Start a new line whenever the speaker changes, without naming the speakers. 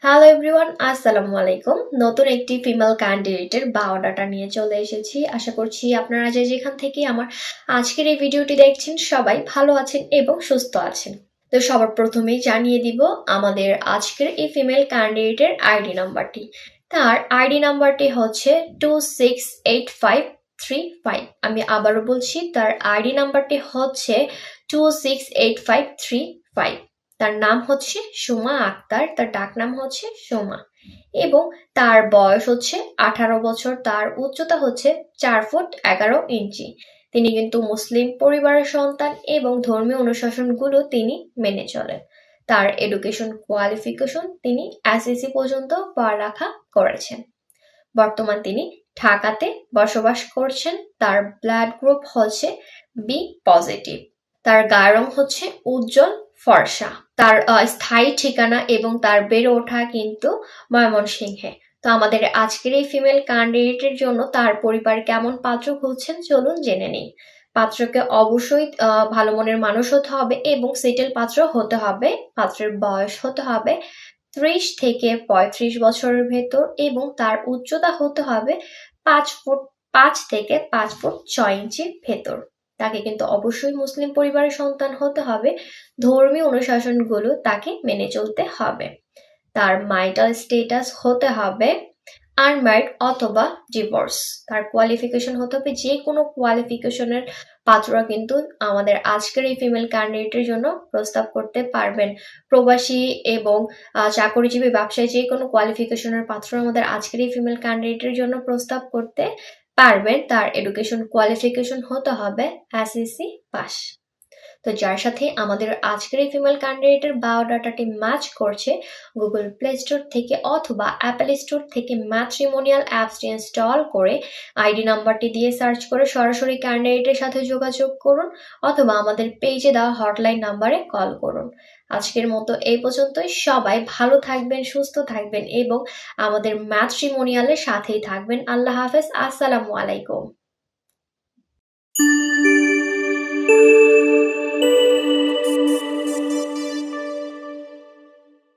Hello everyone, আসসালামু আলাইকুম। নতুন একটি ফিমেল ক্যান্ডিডেটের বায়োডাটা নিয়ে চলে এসেছি। আশা করছি আপনারা যে যেখান থেকে আমার আজকের এই ভিডিওটি দেখছেন সবাই ভালো আছেন এবং সুস্থ আছেন। তো সবার প্রথমেই জানিয়ে দিব আমাদের আজকের এই ফিমেল ক্যান্ডিডেটের আইডি নাম্বারটি। তার আইডি নাম্বারটি হচ্ছে 268535। আমি আবারও বলছি, তার আইডি নাম্বারটি হচ্ছে 268535। তার নাম হচ্ছে সোমা আক্তার, তার ডাক নাম হচ্ছে সোমা, এবং তার বয়স হচ্ছে 18 বছর। তার উচ্চতা হচ্ছে 4 ফুট 11 ইঞ্চি। তিনি কিন্তু মুসলিম পরিবারের সন্তান এবং ধর্মীয় অনুশাসনগুলো তিনি মেনে চলেন। তার এডুকেশন কোয়ালিফিকেশন, তিনি এসএসসি পর্যন্ত পড়ালেখা করেছেন। বর্তমান তিনি ঢাকাতে বসবাস করছেন। তার ব্লাড গ্রুপ হচ্ছে বি পজিটিভ। তার গায়ের রং হচ্ছে উজ্জ্বল ফর্সা। তার স্থায়ী ঠিকানা এবং তার বেড়ে ওঠা কিন্তু ময়মনসিংহে। তো আমাদের আজকের এই ফিমেল ক্যান্ডিডেটের জন্য তার পরিবার কেমন পাত্র খুঁজছেন, চলুন জেনে নিই। পাত্রকে অবশ্যই ভালো মনের মানুষ হতে হবে এবং সেটেল পাত্র হতে হবে। পাত্রের বয়স হতে হবে 30 থেকে 35 বছরের ভেতর এবং তার উচ্চতা হতে হবে 5 ফুট 5 থেকে 5 ফুট 6 ইঞ্চির ভেতর। তাকে কিন্তু অবশ্যই মুসলিম পরিবারের সন্তান হতে হবে। ধর্মীয় অনুশাসনগুলো তাকে মেনে চলতে হবে। তার মাইটাল স্টেটাস হতে হবে আনম্যারিড অথবা ডিভোর্স। তার কোয়ালিফিকেশন হতে হবে যে কোনো কোয়ালিফিকেশনের পাত্ররা কিন্তু আমাদের আজকের এই ফিমেল ক্যান্ডিডেটের জন্য প্রস্তাব করতে পারবেন। প্রবাসী এবং চাকরিজীবী ব্যবসায়ী যে কোনো কোয়ালিফিকেশনের পাত্র আমাদের আজকের এই ফিমেল ক্যান্ডিডেটের জন্য প্রস্তাব করতে পারবেন। তার এডুকেশন কোয়ালিফিকেশন হতে হবে এসএসসি পাস। তো যার সাথে আমাদের আজকের এই ফিমেল ক্যান্ডিডেটের বায়োডাটাটি ম্যাচ করছে, গুগল প্লে স্টোর থেকে অথবা অ্যাপল স্টোর থেকে ম্যাট্রিমোনিয়াল অ্যাপসটি ইনস্টল করে আইডি নাম্বারটি দিয়ে সার্চ করে সরাসরি ক্যান্ডিডেটের সাথে যোগাযোগ করুন অথবা আমাদের পেজে দেওয়া হটলাইন নাম্বারে কল করুন। আজকের মতো এই পর্যন্তই। সবাই ভালো থাকবেন, সুস্থ থাকবেন এবং আমাদের ম্যাট্রিমোনিয়ালের সাথেই থাকবেন। আল্লাহ হাফেজ, আসসালামু আলাইকুম।